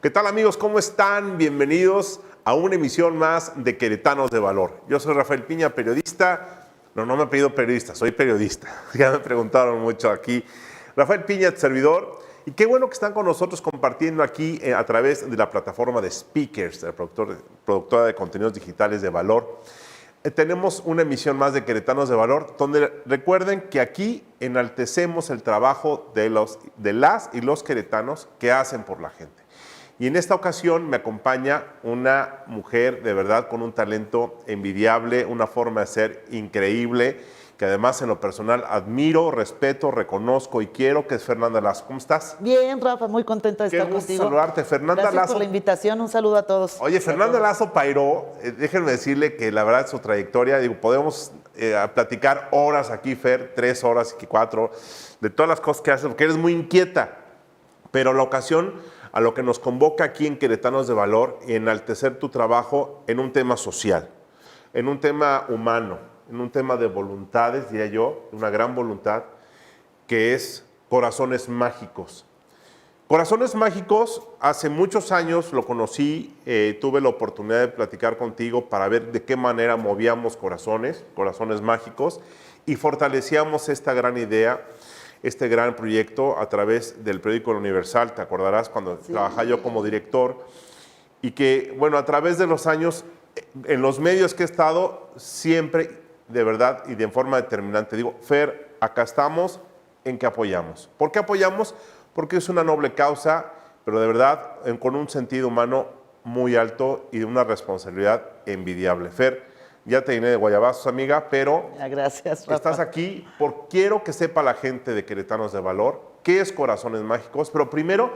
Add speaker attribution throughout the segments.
Speaker 1: ¿Qué tal, amigos? ¿Cómo están? Bienvenidos a una emisión más de Queretanos de Valor. Yo soy Rafael Piña, periodista. No me he pedido periodista, soy periodista. Ya me preguntaron mucho aquí. Rafael Piña, servidor. Y qué bueno que están con nosotros compartiendo aquí a través de la plataforma de Speakers, la productora de contenidos digitales de valor. Tenemos una emisión más de Queretanos de Valor, donde recuerden que aquí enaltecemos el trabajo de las y los queretanos que hacen por la gente. Y en esta ocasión me acompaña una mujer de verdad con un talento envidiable, una forma de ser increíble, que además en lo personal admiro, respeto, reconozco y quiero, que es Fernanda Lazo. ¿Cómo estás?
Speaker 2: Bien, Rafa, muy contenta de estar contigo.
Speaker 1: Qué gusto saludarte, Fernanda
Speaker 2: Gracias
Speaker 1: Lazo.
Speaker 2: por la invitación, un saludo a todos.
Speaker 1: Oye, Fernanda Lazo Pairó, déjenme decirle que la verdad su trayectoria, podemos platicar horas aquí, Fer, 3 horas y 4, de todas las cosas que haces, porque eres muy inquieta, pero la ocasión a lo que nos convoca aquí en Queretanos de Valor, enaltecer tu trabajo en un tema social, en un tema humano, en un tema de voluntades, diría yo, una gran voluntad, que es Corazones Mágicos. Corazones Mágicos, hace muchos años lo conocí, tuve la oportunidad de platicar contigo para ver de qué manera movíamos corazones mágicos, y fortalecíamos esta gran idea, este gran proyecto a través del periódico El Universal. Te acordarás cuando trabajaba yo como director, y que, bueno, a través de los años, en los medios que he estado, siempre, de verdad y de forma determinante, digo, Fer, acá estamos, ¿en qué apoyamos? ¿Por qué apoyamos? Porque es una noble causa, pero de verdad con un sentido humano muy alto y de una responsabilidad envidiable. Fer, ya te llené de guayabazos, amiga, pero
Speaker 2: gracias, Rafa.
Speaker 1: Estás aquí porque quiero que sepa la gente de Queretanos de Valor qué es Corazones Mágicos, pero primero,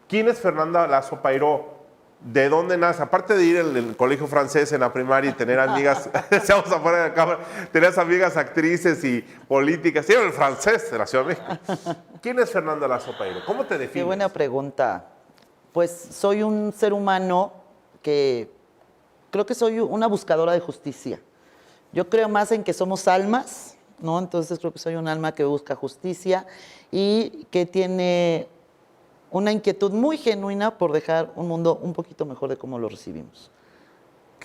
Speaker 1: ¿quién es Fernanda Lazo Pairó? ¿De dónde nace? Aparte de ir al colegio francés en la primaria y tener amigas, estamos afuera de la cámara, tener amigas actrices y políticas, y el francés de la Ciudad de México. ¿Quién es Fernanda Lazo Pairó? ¿Cómo te defines?
Speaker 2: Qué buena pregunta. Pues soy un ser humano que creo que soy una buscadora de justicia. Yo creo más en que somos almas, ¿no? Entonces creo que soy un alma que busca justicia y que tiene una inquietud muy genuina por dejar un mundo un poquito mejor de cómo lo recibimos.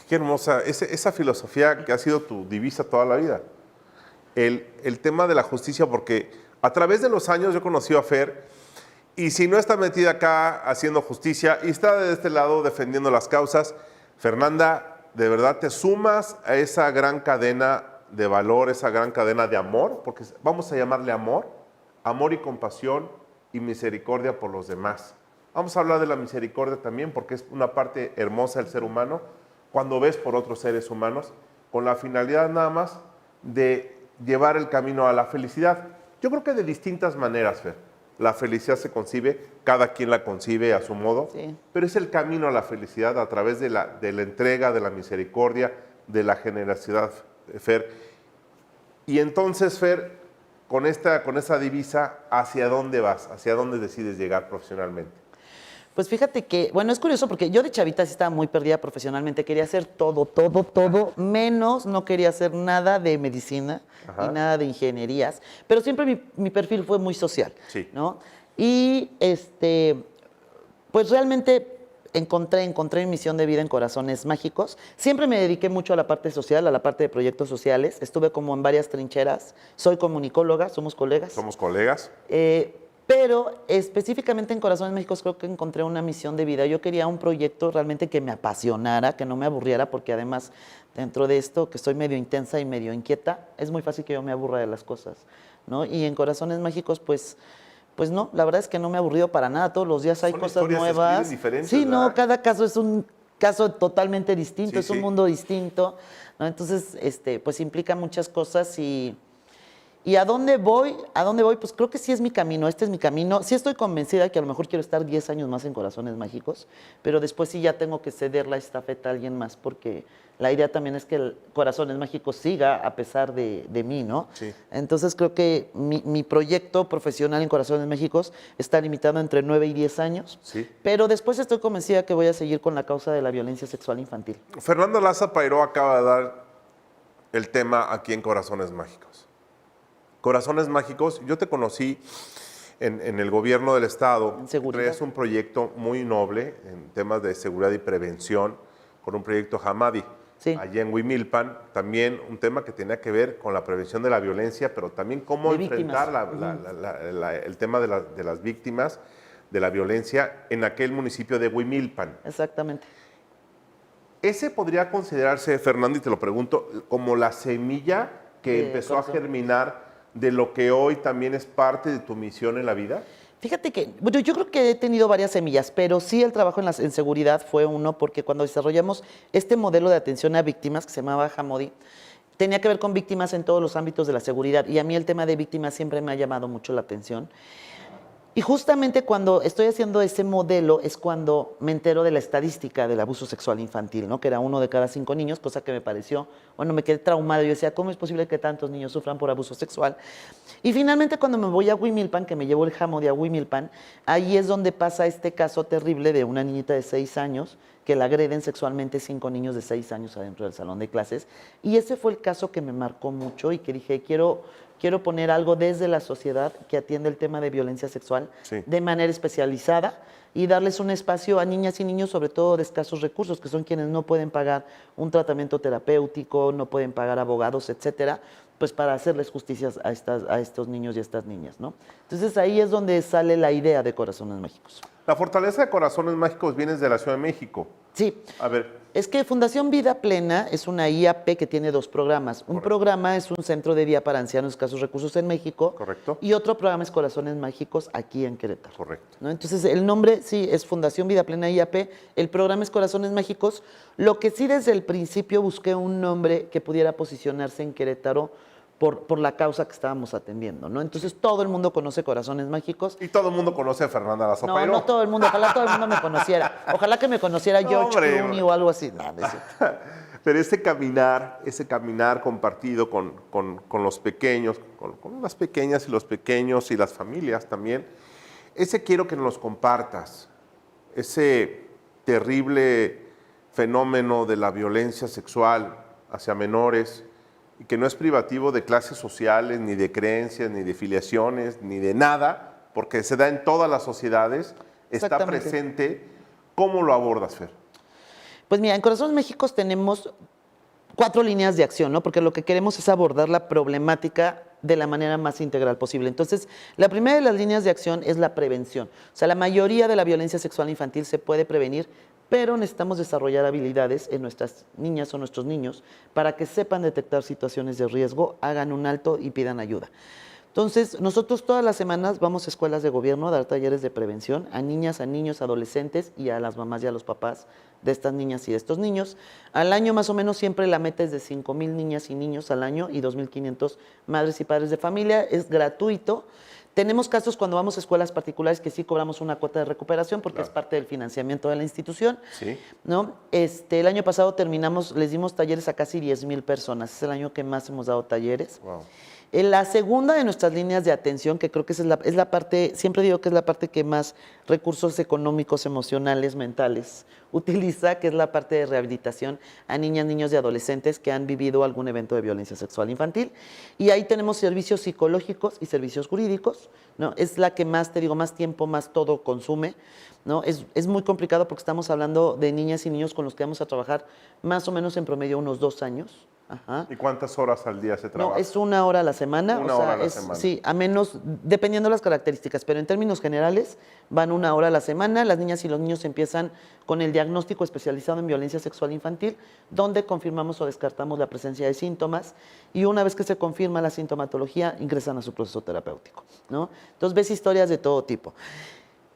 Speaker 1: Qué hermosa, esa filosofía que ha sido tu divisa toda la vida. El tema de la justicia, porque a través de los años yo he conocido a Fer, y si no está metida acá haciendo justicia y está de este lado defendiendo las causas, Fernanda, de verdad te sumas a esa gran cadena de valor, esa gran cadena de amor, porque vamos a llamarle amor y compasión y misericordia por los demás. Vamos a hablar de la misericordia también, porque es una parte hermosa del ser humano, cuando ves por otros seres humanos, con la finalidad nada más de llevar el camino a la felicidad. Yo creo que de distintas maneras, Fer. La felicidad se concibe, cada quien la concibe a su modo, sí, pero es el camino a la felicidad a través de la entrega, de la misericordia, de la generosidad, Fer. Y entonces, Fer, con esa divisa, ¿hacia dónde vas? ¿Hacia dónde decides llegar profesionalmente?
Speaker 2: Pues fíjate que, bueno, es curioso porque yo de chavita sí estaba muy perdida profesionalmente. Quería hacer todo, menos no quería hacer nada de medicina. Ajá. Y nada de ingenierías. Pero siempre mi perfil fue muy social, sí, ¿no? Y pues realmente encontré mi misión de vida en Corazones Mágicos. Siempre me dediqué mucho a la parte social, a la parte de proyectos sociales. Estuve como en varias trincheras. Soy comunicóloga, somos colegas.
Speaker 1: Somos colegas.
Speaker 2: Pero específicamente en Corazones Mágicos creo que encontré una misión de vida. Yo quería un proyecto realmente que me apasionara, que no me aburriera, porque además dentro de esto, que soy medio intensa y medio inquieta, es muy fácil que yo me aburra de las cosas, ¿no? Y en Corazones Mágicos, pues no, la verdad es que no me he aburrido para nada. Todos los días hay cosas nuevas. Sí, ¿verdad? No, cada caso es un caso totalmente distinto, sí, es un mundo distinto, ¿no? Entonces, pues implica muchas cosas. ¿Y a dónde voy? Pues creo que sí es mi camino, este es mi camino. Sí estoy convencida que a lo mejor quiero estar 10 años más en Corazones Mágicos, pero después sí ya tengo que ceder la estafeta a alguien más, porque la idea también es que el Corazones Mágicos siga a pesar de mí, ¿no? Sí. Entonces creo que mi proyecto profesional en Corazones Mágicos está limitado entre 9 y 10 años, sí, pero después estoy convencida que voy a seguir con la causa de la violencia sexual infantil.
Speaker 1: Fernanda Lazo Pairó acaba de dar el tema aquí en Corazones Mágicos. Corazones Mágicos, yo te conocí en el gobierno del Estado
Speaker 2: En seguridad.
Speaker 1: traes un proyecto muy noble en temas de seguridad y prevención con un proyecto Hamadi.
Speaker 2: Sí.
Speaker 1: Allá en Huimilpan, también un tema que tenía que ver con la prevención de la violencia, pero también cómo
Speaker 2: De
Speaker 1: enfrentar
Speaker 2: víctimas.
Speaker 1: el tema de las víctimas de la violencia en aquel municipio de Huimilpan.
Speaker 2: Exactamente.
Speaker 1: ¿Ese podría considerarse, Fernando, y te lo pregunto, como la semilla que
Speaker 2: De
Speaker 1: empezó a
Speaker 2: corazón.
Speaker 1: germinar de lo que hoy también es parte de tu misión en la vida?
Speaker 2: Fíjate que, bueno, yo creo que he tenido varias semillas, pero sí el trabajo en seguridad fue uno, porque cuando desarrollamos este modelo de atención a víctimas, que se llamaba Hamodi, tenía que ver con víctimas en todos los ámbitos de la seguridad, y a mí el tema de víctimas siempre me ha llamado mucho la atención. Y justamente cuando estoy haciendo ese modelo es cuando me entero de la estadística del abuso sexual infantil, ¿no? Que era 1 de cada 5 niños, cosa que me pareció, bueno, me quedé traumada. Yo decía, ¿cómo es posible que tantos niños sufran por abuso sexual? Y finalmente cuando me voy a Huimilpan, que me llevo el Hamodi a Huimilpan, ahí es donde pasa este caso terrible de una niñita de 6 años que la agreden sexualmente 5 niños de 6 años adentro del salón de clases. Y ese fue el caso que me marcó mucho y que dije, quiero poner algo desde la sociedad que atiende el tema de violencia sexual
Speaker 1: Sí.
Speaker 2: de manera especializada y darles un espacio a niñas y niños, sobre todo de escasos recursos, que son quienes no pueden pagar un tratamiento terapéutico, no pueden pagar abogados, etcétera, pues para hacerles justicias a estos niños y a estas niñas, ¿no? Entonces ahí es donde sale la idea de Corazones Mágicos.
Speaker 1: La fortaleza de Corazones Mágicos viene de la Ciudad de México.
Speaker 2: Sí.
Speaker 1: A ver,
Speaker 2: Es que Fundación Vida Plena es una IAP que tiene 2 programas. Un
Speaker 1: Correcto.
Speaker 2: programa es un centro de día para ancianos de escasos recursos en México.
Speaker 1: Correcto.
Speaker 2: Y otro programa es Corazones Mágicos aquí en Querétaro.
Speaker 1: correcto.
Speaker 2: ¿No? Entonces, el nombre sí es Fundación Vida Plena IAP, el programa es Corazones Mágicos. Lo que sí desde el principio busqué un nombre que pudiera posicionarse en Querétaro por la causa que estábamos atendiendo, ¿no? Entonces, todo el mundo conoce Corazones Mágicos.
Speaker 1: Y todo el mundo conoce a Fernanda La
Speaker 2: No,
Speaker 1: Sopairó.
Speaker 2: no todo el mundo, ojalá todo el mundo me conociera. Ojalá que me conociera
Speaker 1: No,
Speaker 2: George
Speaker 1: hombre,
Speaker 2: Clooney o algo así. No, no es cierto.
Speaker 1: Pero ese caminar compartido con los pequeños, con las pequeñas y los pequeños y las familias también, ese quiero que nos los compartas. Ese terrible fenómeno de la violencia sexual hacia menores y que no es privativo de clases sociales, ni de creencias, ni de filiaciones, ni de nada, porque se da en todas las sociedades, está
Speaker 2: Exactamente.
Speaker 1: presente. ¿Cómo lo abordas, Fer?
Speaker 2: Pues mira, en Corazones Méxicos tenemos 4 líneas de acción, ¿no? Porque lo que queremos es abordar la problemática de la manera más integral posible. Entonces, la primera de las líneas de acción es la prevención. O sea, la mayoría de la violencia sexual infantil se puede prevenir, pero necesitamos desarrollar habilidades en nuestras niñas o nuestros niños para que sepan detectar situaciones de riesgo, hagan un alto y pidan ayuda. Entonces, nosotros todas las semanas vamos a escuelas de gobierno a dar talleres de prevención a niñas, a niños, adolescentes y a las mamás y a los papás de estas niñas y de estos niños. Al año más o menos siempre la meta es de 5,000 niñas y niños al año y 2,500 madres y padres de familia. Es gratuito. Tenemos casos cuando vamos a escuelas particulares que sí cobramos una cuota de recuperación porque
Speaker 1: Claro.
Speaker 2: es parte del financiamiento de la institución.
Speaker 1: Sí.
Speaker 2: ¿No? El año pasado les dimos talleres a casi 10,000 personas. Es el año que más hemos dado talleres.
Speaker 1: Wow.
Speaker 2: La segunda de nuestras líneas de atención, que creo que esa es la parte, siempre digo que es la parte que más recursos económicos, emocionales, mentales utiliza, que es la parte de rehabilitación a niñas, niños y adolescentes que han vivido algún evento de violencia sexual infantil. Y ahí tenemos servicios psicológicos y servicios jurídicos, ¿no? Es la que más, te digo, más tiempo, más todo consume, ¿no? Es muy complicado porque estamos hablando de niñas y niños con los que vamos a trabajar más o menos en promedio unos 2 años. Ajá.
Speaker 1: ¿Y cuántas horas al día se trabaja?
Speaker 2: No, es 1 hora a la semana.
Speaker 1: Una hora a la semana.
Speaker 2: Sí, a menos, dependiendo de las características, pero en términos generales van 1 hora a la semana. Las niñas y los niños empiezan con el diagnóstico especializado en violencia sexual infantil, donde confirmamos o descartamos la presencia de síntomas y una vez que se confirma la sintomatología, ingresan a su proceso terapéutico, ¿no? Entonces ves historias de todo tipo.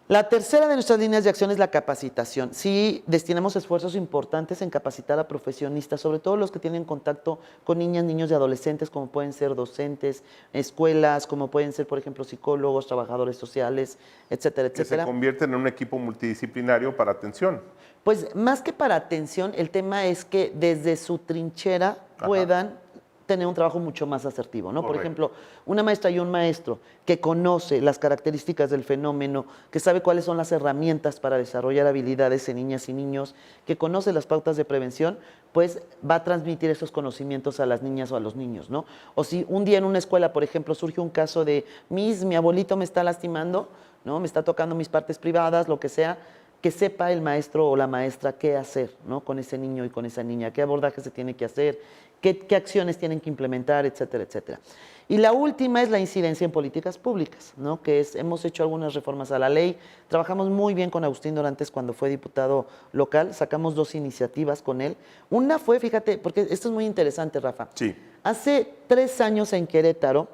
Speaker 2: La tercera de nuestras líneas de acción es la capacitación. Sí, destinamos esfuerzos importantes en capacitar a profesionistas, sobre todo los que tienen contacto con niñas, niños y adolescentes, como pueden ser docentes, escuelas, como pueden ser, por ejemplo, psicólogos, trabajadores sociales, etcétera,
Speaker 1: Que se
Speaker 2: etcétera.
Speaker 1: convierten en un equipo multidisciplinario para atención.
Speaker 2: Pues más que para atención, el tema es que desde su trinchera
Speaker 1: Ajá.
Speaker 2: puedan tener un trabajo mucho más asertivo, ¿no? Por
Speaker 1: Correcto.
Speaker 2: ejemplo, una maestra y un maestro que conoce las características del fenómeno, que sabe cuáles son las herramientas para desarrollar habilidades en niñas y niños, que conoce las pautas de prevención, pues va a transmitir esos conocimientos a las niñas o a los niños, ¿no? O si un día en una escuela, por ejemplo, surge un caso de, mi abuelito me está lastimando, ¿no? Me está tocando mis partes privadas, lo que sea, que sepa el maestro o la maestra qué hacer, ¿no? Con ese niño y con esa niña, qué abordaje se tiene que hacer, qué acciones tienen que implementar, etcétera, etcétera. Y la última es la incidencia en políticas públicas, ¿no? Que es, hemos hecho algunas reformas a la ley, trabajamos muy bien con Agustín Dorantes cuando fue diputado local, sacamos 2 iniciativas con él. Una fue, fíjate, porque esto es muy interesante, Rafa.
Speaker 1: Sí.
Speaker 2: Hace 3 años en Querétaro,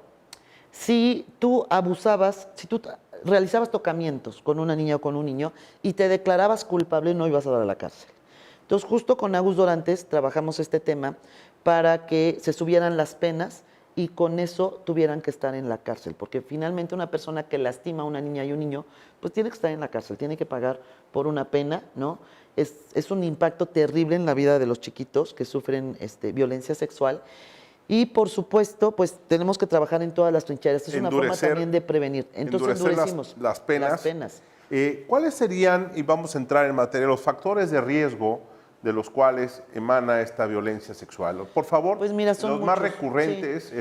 Speaker 2: si tú abusabas, si tú realizabas tocamientos con una niña o con un niño y te declarabas culpable, no ibas a dar a la cárcel. Entonces, justo con Agus Dorantes trabajamos este tema para que se subieran las penas y con eso tuvieran que estar en la cárcel, porque finalmente una persona que lastima a una niña y un niño, pues tiene que estar en la cárcel, tiene que pagar por una pena, ¿no? Es un impacto terrible en la vida de los chiquitos que sufren violencia sexual. Y por supuesto, pues tenemos que trabajar en todas las trincheras. Es una forma también de prevenir. Entonces endurecimos
Speaker 1: las penas.
Speaker 2: las penas.
Speaker 1: ¿Cuáles serían, y vamos a entrar en materia, los factores de riesgo de los cuales emana esta violencia sexual? Por favor,
Speaker 2: Pues mira, son
Speaker 1: los más
Speaker 2: muchos,
Speaker 1: recurrentes,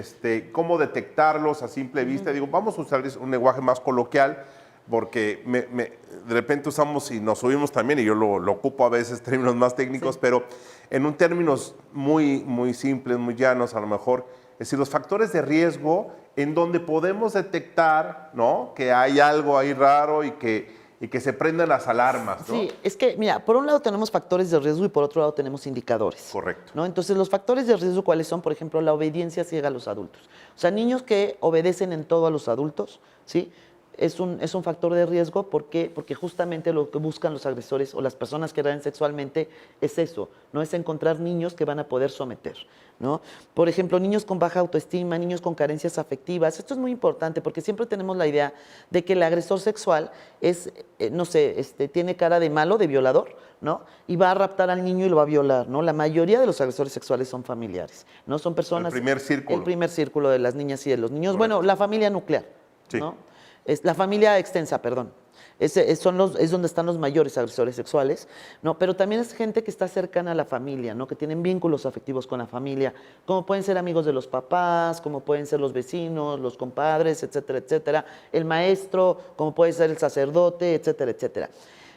Speaker 1: cómo detectarlos a simple vista. Digo, vamos a usar un lenguaje más coloquial, porque de repente usamos y nos subimos también, y yo lo ocupo a veces términos más técnicos, pero en un términos muy, muy simples, muy llanos a lo mejor, es decir, los factores de riesgo en donde podemos detectar, ¿no?, que hay algo ahí raro y que se prendan las alarmas, ¿no?
Speaker 2: Sí, es que, mira, por un lado tenemos factores de riesgo y por otro lado tenemos indicadores.
Speaker 1: Correcto.
Speaker 2: ¿No? Entonces, los factores de riesgo, ¿cuáles son? Por ejemplo, la obediencia ciega a los adultos. O sea, niños que obedecen en todo a los adultos, ¿sí? Es un factor de riesgo porque justamente lo que buscan los agresores o las personas que agreden sexualmente es eso, no es encontrar niños que van a poder someter, ¿no? Por ejemplo, niños con baja autoestima, niños con carencias afectivas. Esto es muy importante porque siempre tenemos la idea de que el agresor sexual es, no sé, tiene cara de malo, de violador, ¿no? Y va a raptar al niño y lo va a violar, ¿no? La mayoría de los agresores sexuales son familiares, ¿no? Son personas...
Speaker 1: El primer círculo.
Speaker 2: El primer círculo de las niñas y de los niños.
Speaker 1: Correcto.
Speaker 2: Bueno, la familia nuclear,
Speaker 1: Sí.
Speaker 2: ¿no? Es la familia extensa, perdón. Es donde están los mayores agresores sexuales, ¿no? Pero también es gente que está cercana a la familia, ¿no? Que tienen vínculos afectivos con la familia, como pueden ser amigos de los papás, como pueden ser los vecinos, los compadres, etcétera, etcétera. El maestro, como puede ser el sacerdote, etcétera, etcétera.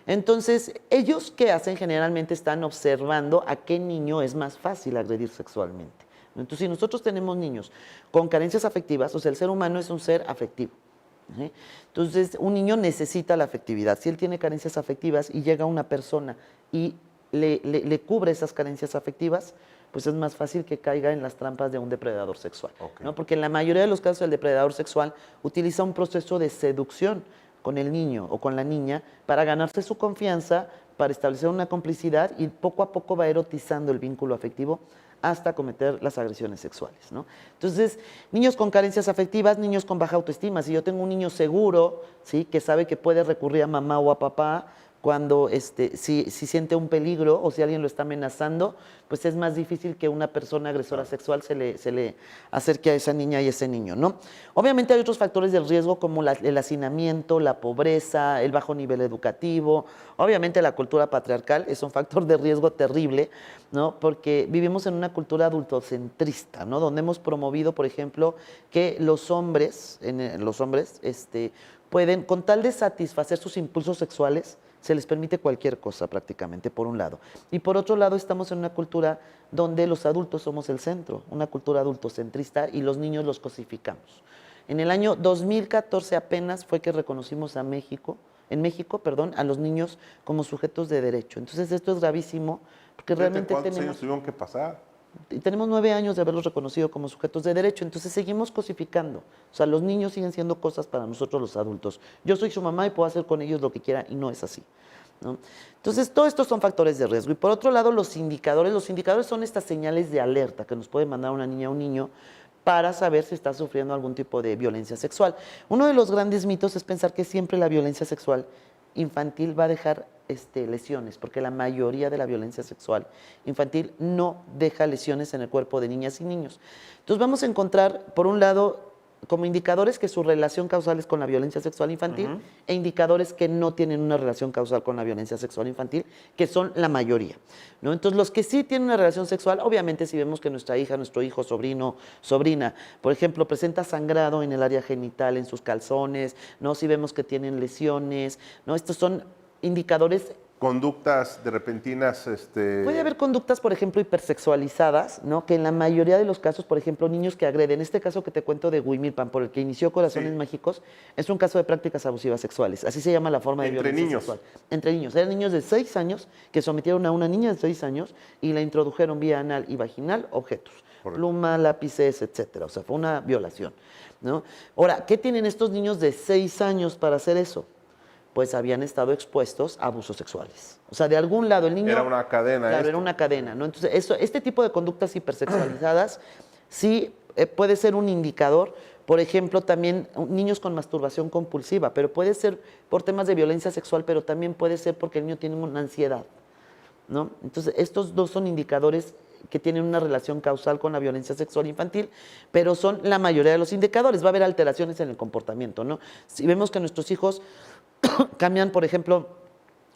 Speaker 2: Entonces, ellos, ¿qué hacen? Generalmente están observando a qué niño es más fácil agredir sexualmente. Entonces, si nosotros tenemos niños con carencias afectivas, o sea, el ser humano es un ser afectivo. ¿Sí? Entonces, un niño necesita la afectividad. Si él tiene carencias afectivas y llega una persona y le cubre esas carencias afectivas, pues es más fácil que caiga en las trampas de un depredador sexual.
Speaker 1: Okay.
Speaker 2: ¿No? Porque en la mayoría de los casos el depredador sexual utiliza un proceso de seducción con el niño o con la niña para ganarse su confianza, para establecer una complicidad y poco a poco va erotizando el vínculo afectivo hasta cometer las agresiones sexuales, ¿no? Entonces, niños con carencias afectivas, niños con baja autoestima. Si yo tengo un niño seguro, ¿sí?, que sabe que puede recurrir a mamá o a papá cuando si siente un peligro o si alguien lo está amenazando, pues es más difícil que una persona agresora sexual se le acerque a esa niña y ese niño, ¿no? Obviamente hay otros factores de riesgo como el hacinamiento, la pobreza, el bajo nivel educativo. Obviamente la cultura patriarcal es un factor de riesgo terrible, ¿no? Porque vivimos en una cultura adultocentrista, ¿no? Donde hemos promovido, por ejemplo, que los hombres pueden, con tal de satisfacer sus impulsos sexuales, se les permite cualquier cosa prácticamente, por un lado. Y por otro lado, estamos en una cultura donde los adultos somos el centro, una cultura adultocentrista, y los niños los cosificamos. En el año 2014 apenas fue que reconocimos en México, a los niños como sujetos de derecho. Entonces esto es gravísimo, porque realmente
Speaker 1: ¿Cuántos años tuvieron que pasar?
Speaker 2: Y tenemos 9 años de haberlos reconocido como sujetos de derecho, entonces seguimos cosificando. O sea, los niños siguen siendo cosas para nosotros los adultos. Yo soy su mamá y puedo hacer con ellos lo que quiera y no es así, ¿no? Entonces, todos estos son factores de riesgo. Y por otro lado, los indicadores son estas señales de alerta que nos puede mandar una niña o un niño para saber si está sufriendo algún tipo de violencia sexual. Uno de los grandes mitos es pensar que siempre la violencia sexual infantil va a dejar lesiones, porque la mayoría de la violencia sexual infantil no deja lesiones en el cuerpo de niñas y niños. Entonces vamos a encontrar, por un lado, como indicadores que su relación causal es con la violencia sexual infantil e indicadores que no tienen una relación causal con la violencia sexual infantil, que son la mayoría, ¿no? Entonces, los que sí tienen una relación sexual, obviamente si vemos que nuestra hija, nuestro hijo, sobrino, sobrina, por ejemplo, presenta sangrado en el área genital, en sus calzones, ¿no? Si vemos que tienen lesiones, ¿no? Estos son indicadores.
Speaker 1: Conductas de repentinas.
Speaker 2: Puede haber conductas, por ejemplo, hipersexualizadas, ¿no? Que en la mayoría de los casos, por ejemplo, niños que agreden, este caso que te cuento de Huimilpan, por el que inició Corazones
Speaker 1: Sí.
Speaker 2: Mágicos, es un caso de prácticas abusivas sexuales. Así se llama la forma de
Speaker 1: Entre
Speaker 2: violencia
Speaker 1: niños.
Speaker 2: sexual. Entre niños. Eran niños de 6 años que sometieron a una niña de 6 años y la introdujeron vía anal y vaginal objetos.
Speaker 1: Correcto.
Speaker 2: Pluma, lápices, etcétera. O sea, fue una violación, ¿no? Ahora, ¿qué tienen estos niños de 6 años para hacer eso? Pues habían estado expuestos a abusos sexuales. O sea, de algún lado el niño...
Speaker 1: Era una cadena.
Speaker 2: Claro, era una cadena, ¿no? Entonces, este tipo de conductas hipersexualizadas sí puede ser un indicador. Por ejemplo, también niños con masturbación compulsiva, pero puede ser por temas de violencia sexual, pero también puede ser porque el niño tiene una ansiedad, ¿no? Entonces, estos dos son indicadores que tienen una relación causal con la violencia sexual infantil, pero son la mayoría de los indicadores. Va a haber alteraciones en el comportamiento, ¿no? Si vemos que nuestros hijos cambian, por ejemplo,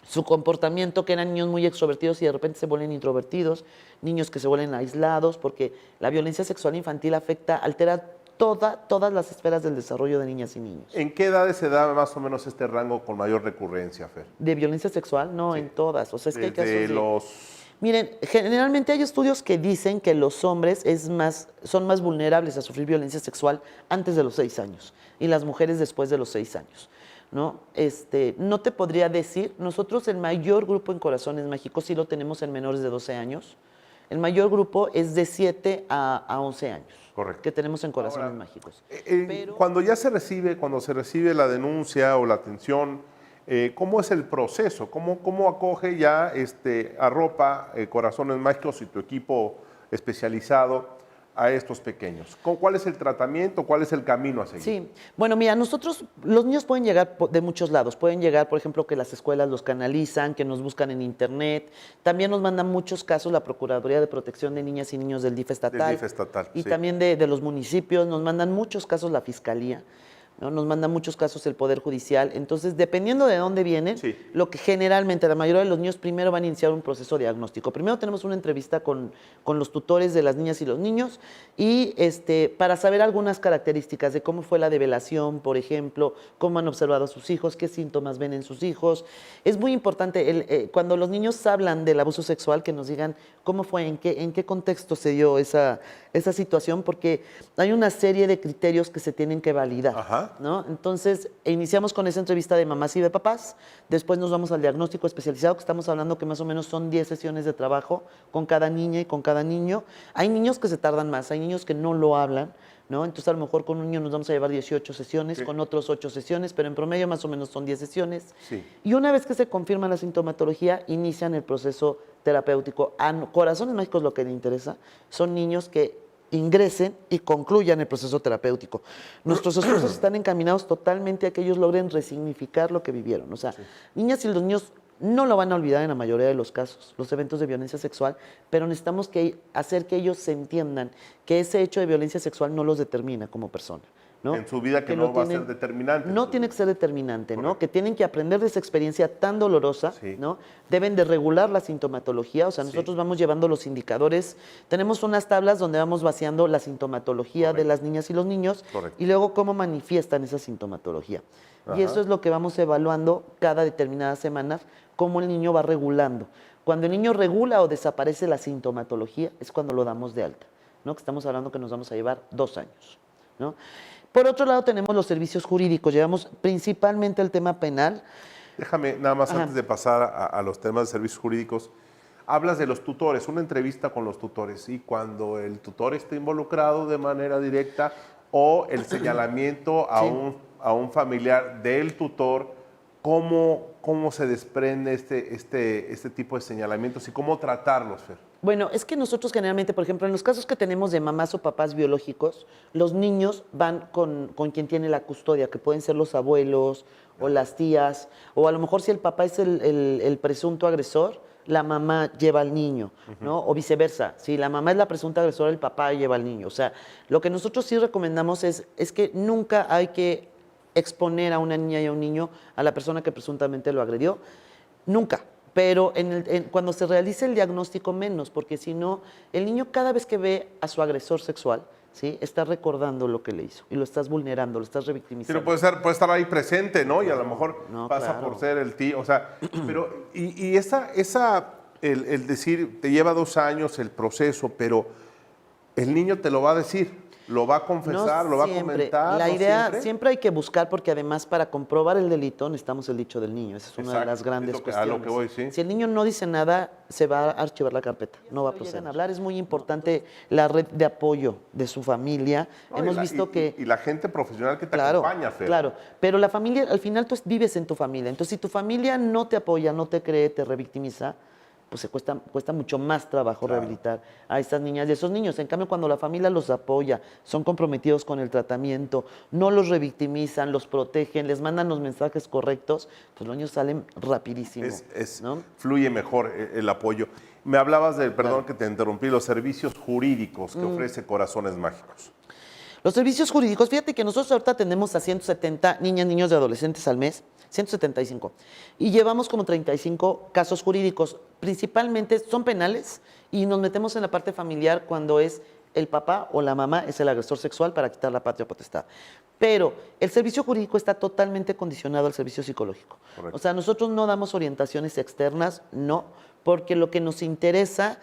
Speaker 2: su comportamiento, que eran niños muy extrovertidos y de repente se vuelven introvertidos, niños que se vuelven aislados, porque la violencia sexual infantil altera todas las esferas del desarrollo de niñas y niños.
Speaker 1: ¿En qué edades se da más o menos este rango con mayor recurrencia, Fer?
Speaker 2: ¿De violencia sexual? No,
Speaker 1: Sí.
Speaker 2: en todas. O sea, es que hay casos
Speaker 1: Desde
Speaker 2: de...
Speaker 1: los...
Speaker 2: Miren, generalmente hay estudios que dicen que los hombres son más vulnerables a sufrir violencia sexual antes de los 6 años y las mujeres después de los 6 años, ¿no? No te podría decir, nosotros el mayor grupo en Corazones Mágicos sí lo tenemos en menores de 12 años. El mayor grupo es de 7 a 11 años.
Speaker 1: Correcto.
Speaker 2: Que tenemos en Corazones
Speaker 1: Ahora,
Speaker 2: Mágicos.
Speaker 1: Cuando se recibe la denuncia o la atención, ¿cómo es el proceso? ¿Cómo acoge ya arropa Corazones Mágicos y tu equipo especializado a estos pequeños? ¿Cuál es el tratamiento? ¿Cuál es el camino a seguir?
Speaker 2: Sí, bueno, mira, los niños pueden llegar de muchos lados. Pueden llegar, por ejemplo, que las escuelas los canalizan, que nos buscan en internet. También nos mandan muchos casos la Procuraduría de Protección de Niñas y Niños del DIF estatal.
Speaker 1: Del DIF estatal,
Speaker 2: Y
Speaker 1: sí.
Speaker 2: también de los municipios. Nos mandan muchos casos la Fiscalía, ¿no? Nos manda muchos casos el Poder Judicial. Entonces, dependiendo de dónde vienen,
Speaker 1: Sí.
Speaker 2: lo que generalmente la mayoría de los niños primero van a iniciar un proceso diagnóstico. Primero tenemos una entrevista con los tutores de las niñas y los niños y para saber algunas características de cómo fue la develación, por ejemplo, cómo han observado a sus hijos, qué síntomas ven en sus hijos. Es muy importante cuando los niños hablan del abuso sexual que nos digan cómo fue, en qué contexto se dio esa situación, porque hay una serie de criterios que se tienen que validar.
Speaker 1: Ajá.
Speaker 2: ¿No? Entonces, iniciamos con esa entrevista de mamás y de papás, después nos vamos al diagnóstico especializado, que estamos hablando que más o menos son 10 sesiones de trabajo con cada niña y con cada niño. Hay niños que se tardan más, hay niños que no lo hablan, ¿no? Entonces, a lo mejor con un niño nos vamos a llevar 18 sesiones,
Speaker 1: Sí.
Speaker 2: con otros 8 sesiones, pero en promedio más o menos son 10 sesiones.
Speaker 1: Sí.
Speaker 2: Y una vez que se confirma la sintomatología, inician el proceso terapéutico. A Corazones Mágicos lo que le interesa son niños que ingresen y concluyan el proceso terapéutico. Nuestros esfuerzos están encaminados totalmente a que ellos logren resignificar lo que vivieron. O sea, niñas y los niños no lo van a olvidar en la mayoría de los casos, los eventos de violencia sexual, pero necesitamos hacer que ellos se entiendan que ese hecho de violencia sexual no los determina como persona, ¿no?
Speaker 1: En su vida que
Speaker 2: lo
Speaker 1: no va a ser determinante.
Speaker 2: No tiene que ser determinante, ¿no?
Speaker 1: Correcto.
Speaker 2: Que tienen que aprender de esa experiencia tan dolorosa,
Speaker 1: Sí.
Speaker 2: ¿no? Deben de regular la sintomatología, o sea, nosotros
Speaker 1: Sí.
Speaker 2: vamos llevando los indicadores, tenemos unas tablas donde vamos vaciando la sintomatología de
Speaker 1: Correcto.
Speaker 2: las niñas y los niños
Speaker 1: Correcto.
Speaker 2: y luego cómo manifiestan esa sintomatología.
Speaker 1: Ajá.
Speaker 2: Y eso es lo que vamos evaluando cada determinadas semanas, cómo el niño va regulando. Cuando el niño regula o desaparece la sintomatología, es cuando lo damos de alta, ¿no? Que estamos hablando que nos vamos a llevar 2 años, ¿no? Por otro lado, tenemos los servicios jurídicos, llevamos principalmente el tema penal.
Speaker 1: Déjame, nada más
Speaker 2: Ajá.
Speaker 1: antes de pasar a los temas de servicios jurídicos, hablas de los tutores, una entrevista con los tutores, y cuando el tutor está involucrado de manera directa o el señalamiento a,
Speaker 2: Sí.
Speaker 1: a un familiar del tutor, ¿cómo se desprende este tipo de señalamientos y cómo tratarlos, Fer?
Speaker 2: Bueno, es que nosotros generalmente, por ejemplo, en los casos que tenemos de mamás o papás biológicos, los niños van con quien tiene la custodia, que pueden ser los abuelos o las tías, o a lo mejor si el papá es el presunto agresor, la mamá lleva al niño, ¿no? O viceversa, si la mamá es la presunta agresora, el papá lleva al niño. O sea, lo que nosotros sí recomendamos es que nunca hay que exponer a una niña y a un niño a la persona que presuntamente lo agredió, nunca. Pero cuando se realice el diagnóstico menos, porque si no, el niño cada vez que ve a su agresor sexual, ¿sí? Está recordando lo que le hizo y lo estás vulnerando, lo estás revictimizando.
Speaker 1: Pero puede estar ahí presente, ¿no? Y a lo mejor
Speaker 2: No,
Speaker 1: pasa
Speaker 2: claro.
Speaker 1: por ser el tío, o sea, pero, el decir, te lleva 2 años el proceso, pero el niño te lo va a decir, lo va a confesar,
Speaker 2: No
Speaker 1: lo va a
Speaker 2: siempre.
Speaker 1: comentar.
Speaker 2: La
Speaker 1: ¿no
Speaker 2: idea
Speaker 1: siempre?
Speaker 2: siempre hay que buscar, porque además para comprobar el delito necesitamos el dicho del niño. Esa es una de
Speaker 1: Exacto,
Speaker 2: las grandes
Speaker 1: es a
Speaker 2: cuestiones.
Speaker 1: lo que voy, sí.
Speaker 2: Si el niño no dice nada, se va a archivar la carpeta, no va a proceder. A hablar es muy importante la red de apoyo de su familia.
Speaker 1: No,
Speaker 2: Hemos visto que
Speaker 1: y la gente profesional que te
Speaker 2: claro,
Speaker 1: acompaña, Fer.
Speaker 2: claro, pero la familia, al final tú vives en tu familia. Entonces, si tu familia no te apoya, no te cree, te revictimiza, pues cuesta mucho más trabajo rehabilitar a estas niñas y a esos niños. En cambio, cuando la familia los apoya, son comprometidos con el tratamiento, no los revictimizan, los protegen, les mandan los mensajes correctos, pues los niños salen rapidísimo. ¿no?
Speaker 1: Fluye mejor el apoyo. Me hablabas perdón que te interrumpí, los servicios jurídicos que ofrece Corazones Mágicos.
Speaker 2: Los servicios jurídicos, fíjate que nosotros ahorita atendemos a 170 niñas, niños y adolescentes al mes, 175, y llevamos como 35 casos jurídicos, principalmente son penales, y nos metemos en la parte familiar cuando es el papá o la mamá es el agresor sexual para quitar la patria potestad. Pero el servicio jurídico está totalmente condicionado al servicio psicológico.
Speaker 1: Correcto.
Speaker 2: O sea, nosotros no damos orientaciones externas, no, porque lo que nos interesa,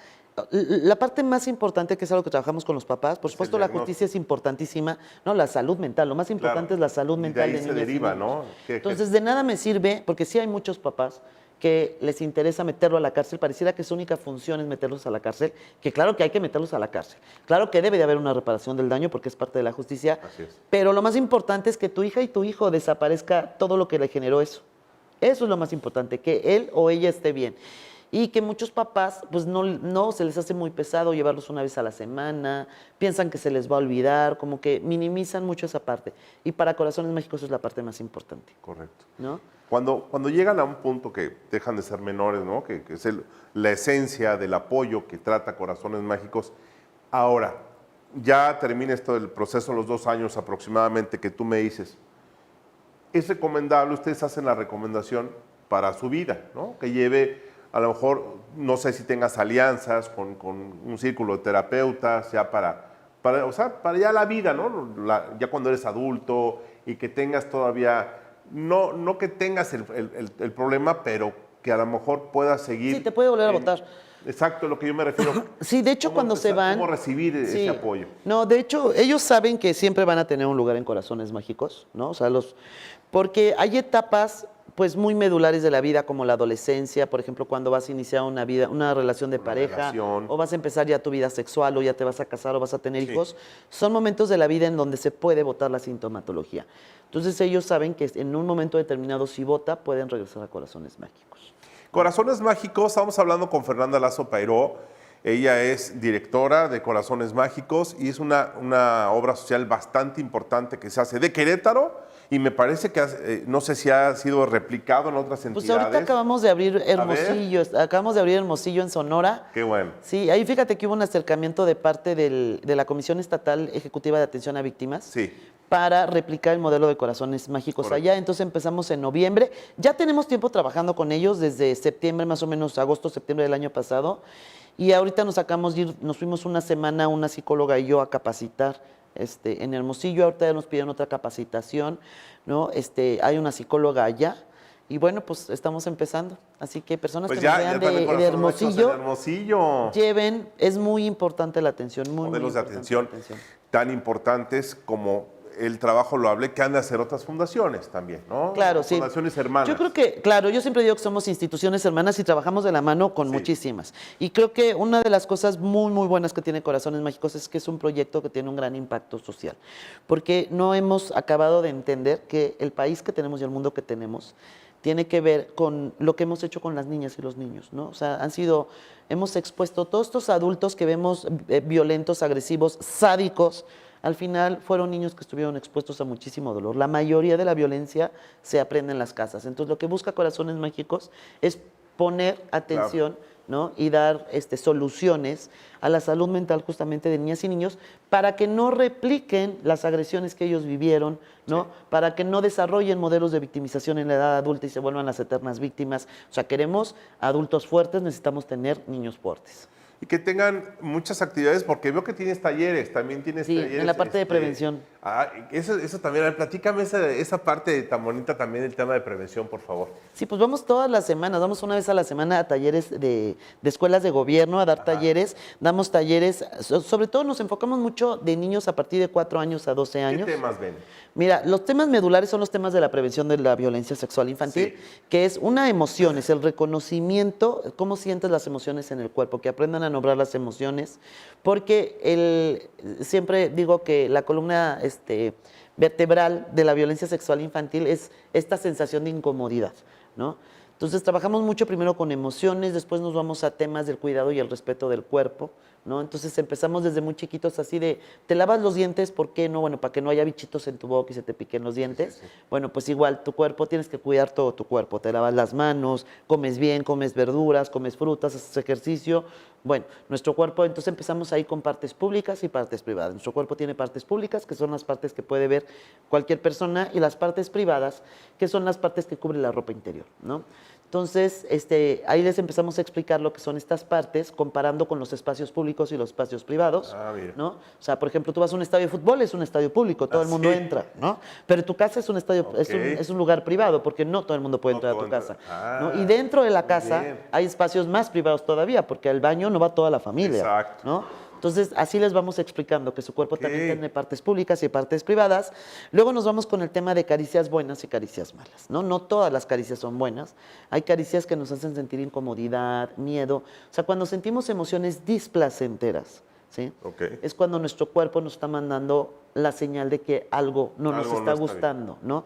Speaker 2: la parte más importante, que es algo que trabajamos con los papás, por supuesto la justicia es importantísima, no, la salud mental, lo más importante
Speaker 1: Claro.
Speaker 2: es la salud
Speaker 1: Y de
Speaker 2: mental
Speaker 1: ahí
Speaker 2: de
Speaker 1: se
Speaker 2: niñas y
Speaker 1: deriva,
Speaker 2: niños.
Speaker 1: ¿no?
Speaker 2: Entonces, de nada me sirve, porque sí hay muchos papás que les interesa meterlo a la cárcel, pareciera que su única función es meterlos a la cárcel, que claro que hay que meterlos a la cárcel, claro que debe de haber una reparación del daño porque es parte de la justicia,
Speaker 1: Así es.
Speaker 2: pero lo más importante es que tu hija y tu hijo desaparezca todo lo que le generó eso. Eso es lo más importante, que él o ella esté bien. Y que muchos papás, pues no se les hace muy pesado llevarlos una vez a la semana, piensan que se les va a olvidar, como que minimizan mucho esa parte. Y para Corazones Mágicos es la parte más importante,
Speaker 1: Correcto.
Speaker 2: ¿no?
Speaker 1: Cuando llegan a un punto que dejan de ser menores, ¿no? Que es la esencia del apoyo que trata Corazones Mágicos, ahora, ya termina esto del proceso, los 2 años aproximadamente que tú me dices, es recomendable, ustedes hacen la recomendación para su vida, ¿no? Que lleve, a lo mejor, no sé si tengas alianzas con un círculo de terapeutas, ya o sea, para ya la vida, ¿no? Ya cuando eres adulto y que tengas todavía, no que tengas el problema, pero que a lo mejor puedas seguir.
Speaker 2: Sí, te puede volver a votar.
Speaker 1: Exacto, lo que yo me refiero.
Speaker 2: Sí, de hecho, cuando se van...
Speaker 1: ¿Cómo recibir ese apoyo?
Speaker 2: No, de hecho, ellos saben que siempre van a tener un lugar en Corazones Mágicos, ¿no? O sea, porque hay etapas, pues, muy medulares de la vida, como la adolescencia, por ejemplo, cuando vas a iniciar una relación de pareja, o vas a empezar ya tu vida sexual, o ya te vas a casar, o vas a tener hijos. Son momentos de la vida en donde se puede votar la sintomatología. Entonces, ellos saben que en un momento determinado, si vota, pueden regresar a Corazones Mágicos.
Speaker 1: Corazones Mágicos, estamos hablando con Fernanda Lazo Pairó. Ella es directora de Corazones Mágicos y es una obra social bastante importante que se hace de Querétaro y me parece que, no sé si ha sido replicado en otras entidades.
Speaker 2: Pues ahorita acabamos de abrir Hermosillo en Sonora.
Speaker 1: Qué bueno.
Speaker 2: Sí, ahí fíjate que hubo un acercamiento de parte de la Comisión Estatal Ejecutiva de Atención a Víctimas.
Speaker 1: Sí.
Speaker 2: Para replicar el modelo de Corazones Mágicos allá. Entonces empezamos en noviembre. Ya tenemos tiempo trabajando con ellos desde septiembre, más o menos agosto, septiembre del año pasado. Y ahorita nos fuimos una semana, una psicóloga y yo, a capacitar en Hermosillo. Ahorita ya nos pidieron otra capacitación, ¿no? Hay una psicóloga allá. Y bueno, pues estamos empezando. Así que personas
Speaker 1: Pues
Speaker 2: que nos vean de Hermosillo, lleven, es muy importante la atención.
Speaker 1: Modelos de atención tan importantes como el trabajo loable que han de hacer otras fundaciones también, ¿no?
Speaker 2: Claro, sí.
Speaker 1: Fundaciones hermanas.
Speaker 2: Yo creo que, claro, yo siempre digo que somos instituciones hermanas y trabajamos de la mano con muchísimas. Y creo que una de las cosas muy, muy buenas que tiene Corazones Mágicos es que es un proyecto que tiene un gran impacto social. Porque no hemos acabado de entender que el país que tenemos y el mundo que tenemos tiene que ver con lo que hemos hecho con las niñas y los niños, ¿no? O sea, hemos expuesto todos estos adultos que vemos violentos, agresivos, sádicos. Al final fueron niños que estuvieron expuestos a muchísimo dolor. La mayoría de la violencia se aprende en las casas. Entonces, lo que busca Corazones Mágicos es poner atención, ¿no? Y dar soluciones a la salud mental justamente de niñas y niños para que no repliquen las agresiones que ellos vivieron, ¿no? Para que no desarrollen modelos de victimización en la edad adulta y se vuelvan las eternas víctimas. O sea, queremos adultos fuertes, necesitamos tener niños fuertes.
Speaker 1: Y que tengan muchas actividades, porque veo que tienes talleres, también tienes
Speaker 2: Sí,
Speaker 1: talleres.
Speaker 2: en la parte de prevención.
Speaker 1: Eso también, a ver, platícame esa parte tan bonita también, el tema de prevención, por favor.
Speaker 2: Sí, pues vamos todas las semanas, vamos una vez a la semana a talleres de escuelas de gobierno, a dar talleres, damos talleres, sobre todo nos enfocamos mucho de niños a partir de 4 años a 12 años.
Speaker 1: ¿Qué temas ven?
Speaker 2: Mira, los temas medulares son los temas de la prevención de la violencia sexual infantil, que es una emoción, es el reconocimiento, cómo sientes las emociones en el cuerpo, que aprendan a nombrar las emociones, porque siempre digo que la columna vertebral de la violencia sexual infantil es esta sensación de incomodidad, ¿no? Entonces trabajamos mucho primero con emociones, después nos vamos a temas del cuidado y el respeto del cuerpo, ¿no? Entonces empezamos desde muy chiquitos así de, ¿te lavas los dientes? ¿Por qué no? Bueno, para que no haya bichitos en tu boca y se te piquen los dientes. Sí. Bueno, pues igual, tu cuerpo, tienes que cuidar todo tu cuerpo. Te lavas las manos, comes bien, comes verduras, comes frutas, haces ejercicio. Bueno, nuestro cuerpo, entonces empezamos ahí con partes públicas y partes privadas. Nuestro cuerpo tiene partes públicas, que son las partes que puede ver cualquier persona, y las partes privadas, que son las partes que cubre la ropa interior, ¿no? Entonces, ahí les empezamos a explicar lo que son estas partes, comparando con los espacios públicos y los espacios privados, ¿no? O sea, por ejemplo, tú vas a un estadio de fútbol, es un estadio público, todo el mundo entra, ¿no? Pero tu casa es un estadio, es un lugar privado, porque no todo el mundo puede entrar a tu casa, ¿no? Y dentro de la casa hay espacios más privados todavía, porque al baño no va toda la familia, ¿no? Entonces, así les vamos explicando que su cuerpo también tiene partes públicas y partes privadas. Luego nos vamos con el tema de caricias buenas y caricias malas, ¿no? No todas las caricias son buenas. Hay caricias que nos hacen sentir incomodidad, miedo. O sea, cuando sentimos emociones displacenteras, ¿sí? Es cuando nuestro cuerpo nos está mandando la señal de que algo no nos está gustando, ¿no?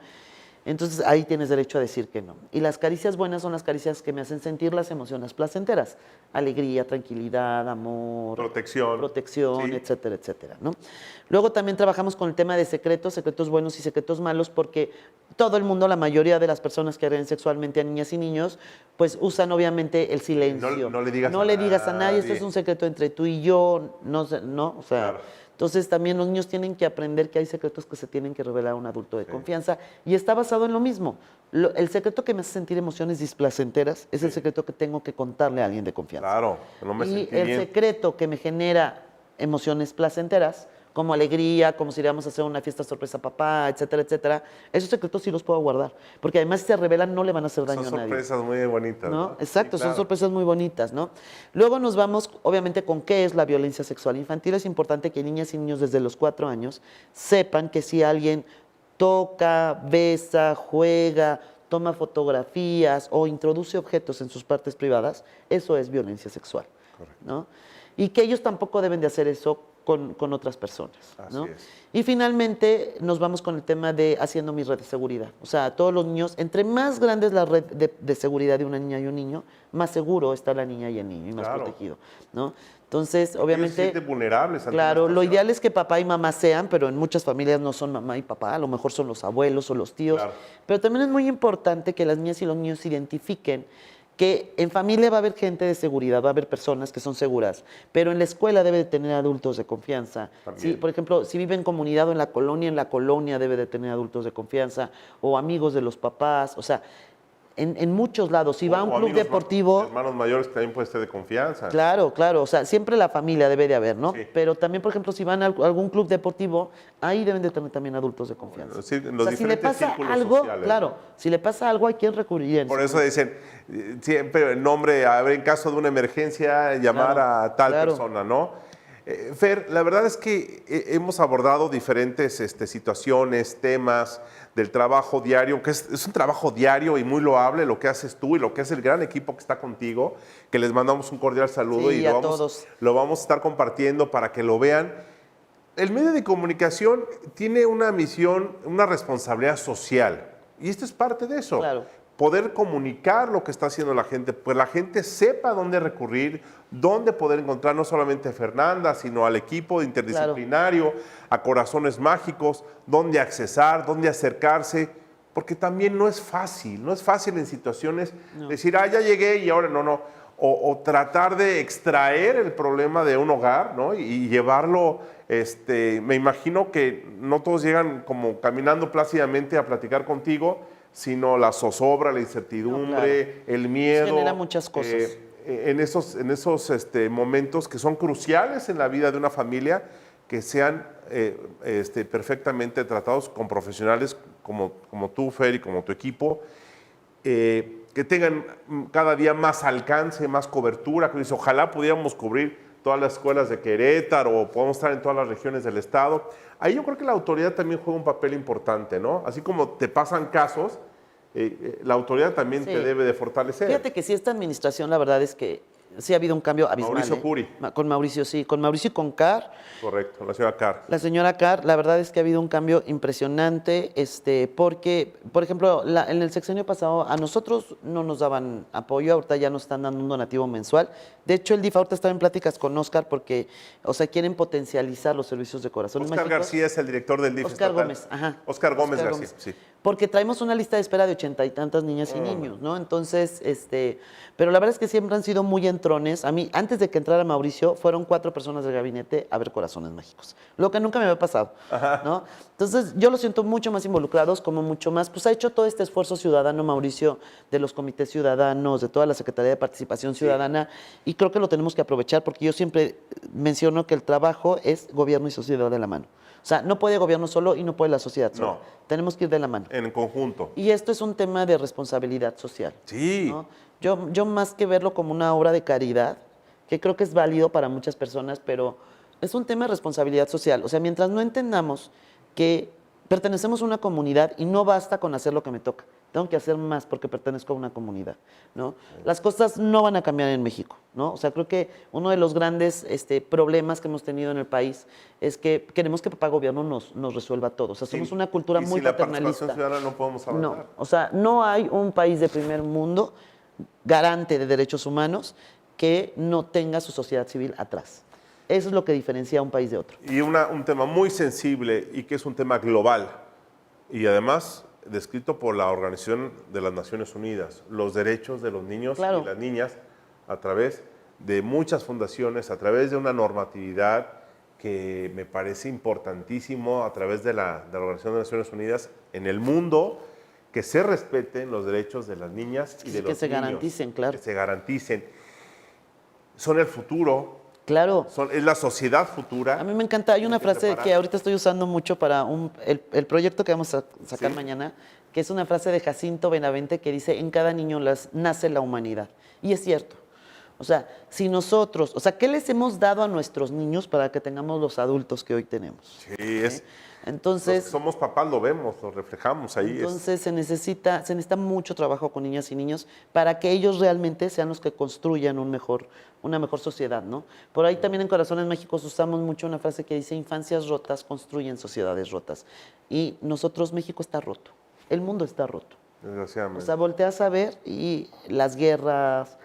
Speaker 2: Entonces ahí tienes derecho a decir que no. Y las caricias buenas son las caricias que me hacen sentir las emociones placenteras. Alegría, tranquilidad, amor. Protección, etcétera, etcétera, ¿no? Luego también trabajamos con el tema de secretos buenos y secretos malos, porque todo el mundo, la mayoría de las personas que agreden sexualmente a niñas y niños, pues usan obviamente el silencio.
Speaker 1: No le digas
Speaker 2: a nadie, esto es un secreto entre tú y yo, no, o sea... Claro. Entonces también los niños tienen que aprender que hay secretos que se tienen que revelar a un adulto de confianza, y está basado en lo mismo. El secreto que me hace sentir emociones displacenteras es el secreto que tengo que contarle a alguien de confianza.
Speaker 1: Claro, no me
Speaker 2: sentí bien. Y el secreto que me genera emociones placenteras, como alegría, como si íbamos a hacer una fiesta sorpresa a papá, etcétera, etcétera, esos secretos sí los puedo guardar, porque además si se revelan no le van a hacer daño a nadie.
Speaker 1: Son sorpresas muy bonitas, ¿no?
Speaker 2: Exacto, sí, claro. Son sorpresas muy bonitas, ¿no? Luego nos vamos, obviamente, con qué es la violencia sexual infantil. Es importante que niñas y niños desde los 4 años sepan que si alguien toca, besa, juega, toma fotografías o introduce objetos en sus partes privadas, eso es violencia sexual, ¿no? Y que ellos tampoco deben de hacer eso con otras personas, ¿no? Así es. Y finalmente nos vamos con el tema de haciendo mi red de seguridad. O sea, todos los niños, entre más grande es la red de seguridad de una niña y un niño, más seguro está la niña y el niño, y más protegido, ¿no? Entonces, obviamente,
Speaker 1: se sienten vulnerables.
Speaker 2: Claro, lo ideal es que papá y mamá sean, pero en muchas familias no son mamá y papá, a lo mejor son los abuelos o los tíos. Claro. Pero también es muy importante que las niñas y los niños identifiquen que en familia va a haber gente de seguridad, va a haber personas que son seguras, pero en la escuela debe de tener adultos de confianza. Sí, por ejemplo, si vive en comunidad o en la colonia debe de tener adultos de confianza o amigos de los papás, o sea, en muchos lados. Si va a un club deportivo...
Speaker 1: Hermanos mayores que también puede ser de confianza.
Speaker 2: Claro, o sea, siempre la familia debe de haber, ¿no? Sí. Pero también, por ejemplo, si van a algún club deportivo, ahí deben de tener también adultos de confianza.
Speaker 1: Bueno, sí, en los si le pasa
Speaker 2: algo,
Speaker 1: sociales,
Speaker 2: claro, si le pasa algo, hay quien recurrir.
Speaker 1: Por eso dicen, siempre el nombre, a ver, en caso de una emergencia, llamar a tal persona, ¿no? Fer, la verdad es que hemos abordado diferentes situaciones, temas del trabajo diario, que es un trabajo diario y muy loable lo que haces tú y lo que hace el gran equipo que está contigo, que les mandamos un cordial saludo y lo vamos a estar compartiendo para que lo vean. El medio de comunicación tiene una misión, una responsabilidad social, y esto es parte de eso.
Speaker 2: Claro.
Speaker 1: poder comunicar lo que está haciendo la gente, pues la gente sepa dónde recurrir, dónde poder encontrar no solamente a Fernanda, sino al equipo interdisciplinario, a Corazones Mágicos, dónde accesar, dónde acercarse, porque también no es fácil en situaciones decir, ya llegué y ahora no. O tratar de extraer el problema de un hogar, ¿no? Y llevarlo, me imagino que no todos llegan como caminando plácidamente a platicar contigo, sino la zozobra, la incertidumbre, el miedo.
Speaker 2: Genera muchas cosas.
Speaker 1: En esos momentos que son cruciales en la vida de una familia, que sean perfectamente tratados con profesionales como tú, Fer, y como tu equipo, que tengan cada día más alcance, más cobertura. Que dice, ojalá pudiéramos cubrir todas las escuelas de Querétaro o podamos estar en todas las regiones del estado. Ahí yo creo que la autoridad también juega un papel importante, ¿no? Así como te pasan casos, la autoridad también te debe de fortalecer.
Speaker 2: Fíjate que sí, esta administración, la verdad es que sí ha habido un cambio abismal.
Speaker 1: Mauricio Curi.
Speaker 2: Con Mauricio, sí. Con Mauricio y con Carr.
Speaker 1: Correcto, la señora Carr.
Speaker 2: La señora Carr, la verdad es que ha habido un cambio impresionante, porque, por ejemplo, en el sexenio pasado a nosotros no nos daban apoyo, ahorita ya nos están dando un donativo mensual. De hecho, el DIF ahorita estaba en pláticas con Óscar porque, quieren potencializar los servicios de Corazones Mágicos.
Speaker 1: Óscar García es el director del DIF
Speaker 2: Óscar
Speaker 1: estatal.
Speaker 2: Gómez, ajá.
Speaker 1: Óscar Gómez García, sí.
Speaker 2: Porque traemos una lista de espera de 80 y tantas niñas y niños, ¿no? Entonces, pero la verdad es que siempre han sido muy entrones. A mí, antes de que entrara Mauricio, fueron 4 personas del gabinete a ver Corazones Mágicos, lo que nunca me había pasado, ¿no? Entonces, yo los siento mucho más involucrados, como mucho más, pues ha hecho todo este esfuerzo ciudadano, Mauricio, de los comités ciudadanos, de toda la Secretaría de Participación Ciudadana, y creo que lo tenemos que aprovechar, porque yo siempre menciono que el trabajo es gobierno y sociedad de la mano. O sea, no puede gobierno solo y no puede la sociedad sola.
Speaker 1: No.
Speaker 2: Tenemos que ir de la mano.
Speaker 1: En conjunto.
Speaker 2: Y esto es un tema de responsabilidad social.
Speaker 1: Sí.
Speaker 2: ¿no? Yo más que verlo como una obra de caridad, que creo que es válido para muchas personas, pero es un tema de responsabilidad social. O sea, mientras no entendamos que pertenecemos a una comunidad y no basta con hacer lo que me toca, tengo que hacer más porque pertenezco a una comunidad, ¿no? Las cosas no van a cambiar en México, ¿no? O sea, creo que uno de los grandes problemas que hemos tenido en el país es que queremos que papá gobierno nos resuelva todo. O sea, somos una cultura muy paternalista.
Speaker 1: Y sin la participación ciudadana no podemos avanzar.
Speaker 2: No, o sea, no hay un país de primer mundo garante de derechos humanos que no tenga su sociedad civil atrás. Eso es lo que diferencia a un país de otro.
Speaker 1: Y un tema muy sensible y que es un tema global y además descrito por la Organización de las Naciones Unidas, los derechos de los niños y las niñas a través de muchas fundaciones, a través de una normatividad que me parece importantísimo a través de la Organización de las Naciones Unidas en el mundo, que se respeten los derechos de las niñas y de los niños.
Speaker 2: Que se garanticen, claro.
Speaker 1: Que se garanticen. Son el futuro.
Speaker 2: Claro.
Speaker 1: Es la sociedad futura.
Speaker 2: A mí me encanta. Hay una frase que ahorita estoy usando mucho para el proyecto que vamos a sacar mañana, que es una frase de Jacinto Benavente que dice, en cada niño nace la humanidad. Y es cierto. O sea, si nosotros, ¿qué les hemos dado a nuestros niños para que tengamos los adultos que hoy tenemos?
Speaker 1: Sí,
Speaker 2: Entonces,
Speaker 1: los que somos papás lo vemos, lo reflejamos ahí.
Speaker 2: Entonces se necesita mucho trabajo con niñas y niños para que ellos realmente sean los que construyan una mejor sociedad, ¿no? Por ahí también en Corazones Mágicos usamos mucho una frase que dice, infancias rotas construyen sociedades rotas. Y México está roto, el mundo está roto.
Speaker 1: Desgraciadamente.
Speaker 2: O sea, volteas a ver y las guerras,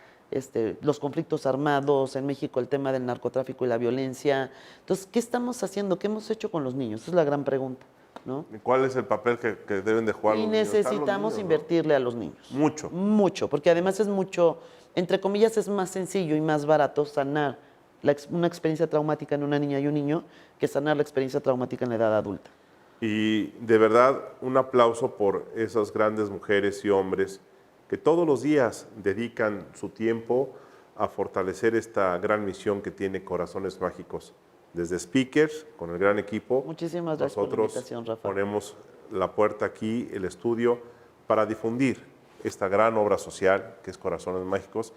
Speaker 2: los conflictos armados, en México el tema del narcotráfico y la violencia. Entonces, ¿qué estamos haciendo? ¿Qué hemos hecho con los niños? Esa es la gran pregunta, ¿no?
Speaker 1: ¿Cuál es el papel que deben de jugar los niños?
Speaker 2: Y necesitamos invertirle a los niños.
Speaker 1: Mucho.
Speaker 2: Mucho, porque además es mucho, entre comillas, es más sencillo y más barato sanar una experiencia traumática en una niña y un niño que sanar la experiencia traumática en la edad adulta.
Speaker 1: Y de verdad, un aplauso por esas grandes mujeres y hombres que todos los días dedican su tiempo a fortalecer esta gran misión que tiene Corazones Mágicos. Desde Speakers, con el gran equipo,
Speaker 2: muchísimas gracias por la invitación, Rafa.
Speaker 1: Ponemos la puerta aquí, el estudio, para difundir esta gran obra social que es Corazones Mágicos.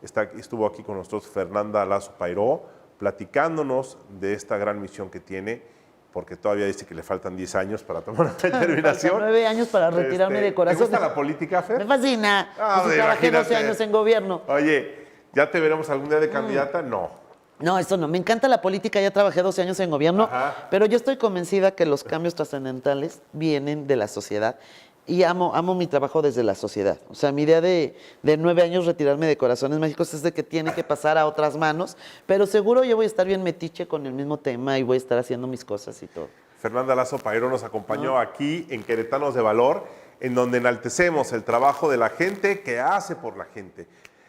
Speaker 1: Estuvo aquí con nosotros Fernanda Lazo Pairó, platicándonos de esta gran misión que tiene, porque todavía dice que le faltan 10 años para tomar una determinación.
Speaker 2: 9 años para retirarme de Corazones.
Speaker 1: ¿Te gusta la política, Fer?
Speaker 2: Me fascina. Trabajé 12 años en gobierno.
Speaker 1: Oye, ¿ya te veremos algún día de candidata? No.
Speaker 2: No, eso no. Me encanta la política. Ya trabajé 12 años en gobierno, pero yo estoy convencida que los cambios trascendentales vienen de la sociedad y amo mi trabajo desde la sociedad. O sea, mi idea de 9 años retirarme de Corazones Mágicos es de que tiene que pasar a otras manos, pero seguro yo voy a estar bien metiche con el mismo tema y voy a estar haciendo mis cosas y todo.
Speaker 1: Fernanda Lazo Pairó nos acompañó aquí en Queretanos de Valor, en donde enaltecemos el trabajo de la gente que hace por la gente.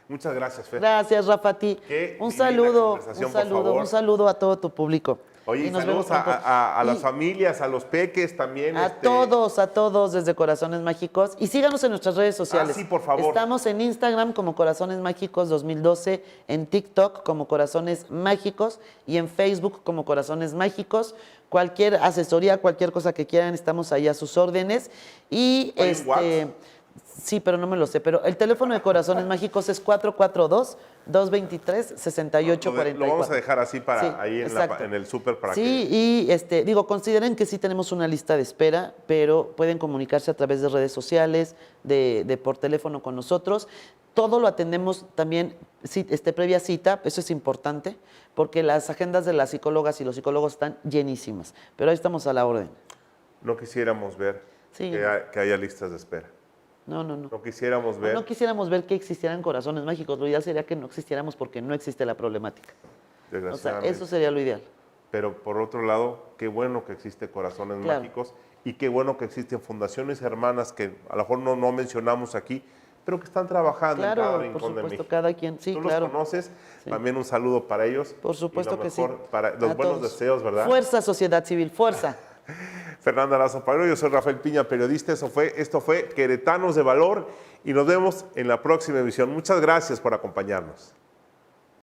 Speaker 1: Muchas gracias, Fer.
Speaker 2: Gracias, Rafa, a ti.
Speaker 1: Qué
Speaker 2: Un
Speaker 1: divina
Speaker 2: saludo,
Speaker 1: conversación, por favor.
Speaker 2: un saludo a todo tu público.
Speaker 1: Oye,
Speaker 2: Y nos
Speaker 1: saludos
Speaker 2: vemos pronto.
Speaker 1: a las
Speaker 2: Y
Speaker 1: familias, a los peques también.
Speaker 2: a todos desde Corazones Mágicos. Y síganos en nuestras redes sociales.
Speaker 1: sí, por favor.
Speaker 2: Estamos en Instagram como Corazones Mágicos 2012, en TikTok como Corazones Mágicos y en Facebook como Corazones Mágicos. Cualquier asesoría, cualquier cosa que quieran, estamos ahí a sus órdenes. Y
Speaker 1: ¿Hay un WhatsApp?
Speaker 2: sí, pero no me lo sé. Pero el teléfono de Corazones Mágicos es 442-223-6844.
Speaker 1: Lo vamos a dejar así para
Speaker 2: Sí,
Speaker 1: ahí
Speaker 2: exacto.
Speaker 1: en el súper para que...
Speaker 2: Sí, y digo, consideren que sí tenemos una lista de espera, pero pueden comunicarse a través de redes sociales, de por teléfono con nosotros. Todo lo atendemos también previa cita, eso es importante, porque las agendas de las psicólogas y los psicólogos están llenísimas, pero ahí estamos a la orden.
Speaker 1: No quisiéramos ver
Speaker 2: Sí.
Speaker 1: que haya listas de espera.
Speaker 2: No.
Speaker 1: No quisiéramos ver...
Speaker 2: No quisiéramos ver que existieran corazones mágicos, lo ideal sería que no existiéramos porque no existe la problemática. O sea,
Speaker 1: desgraciadamente.
Speaker 2: eso sería lo ideal.
Speaker 1: Pero por otro lado, qué bueno que existe Corazones
Speaker 2: Claro.
Speaker 1: Mágicos y qué bueno que existen fundaciones hermanas que a lo mejor no mencionamos aquí, pero que están trabajando en cada
Speaker 2: Claro,
Speaker 1: rincón
Speaker 2: por
Speaker 1: de
Speaker 2: supuesto,
Speaker 1: México.
Speaker 2: cada quien, sí,
Speaker 1: Tú
Speaker 2: claro.
Speaker 1: los conoces,
Speaker 2: Sí.
Speaker 1: también un saludo para ellos.
Speaker 2: Por supuesto
Speaker 1: y lo
Speaker 2: que sí.
Speaker 1: mejor para los
Speaker 2: A
Speaker 1: buenos
Speaker 2: todos.
Speaker 1: deseos, ¿verdad?
Speaker 2: Fuerza, sociedad civil, fuerza.
Speaker 1: Fernanda Lazo Pairó, yo soy Rafael Piña, periodista. Esto fue Queretanos de Valor y nos vemos en la próxima emisión. Muchas gracias por acompañarnos.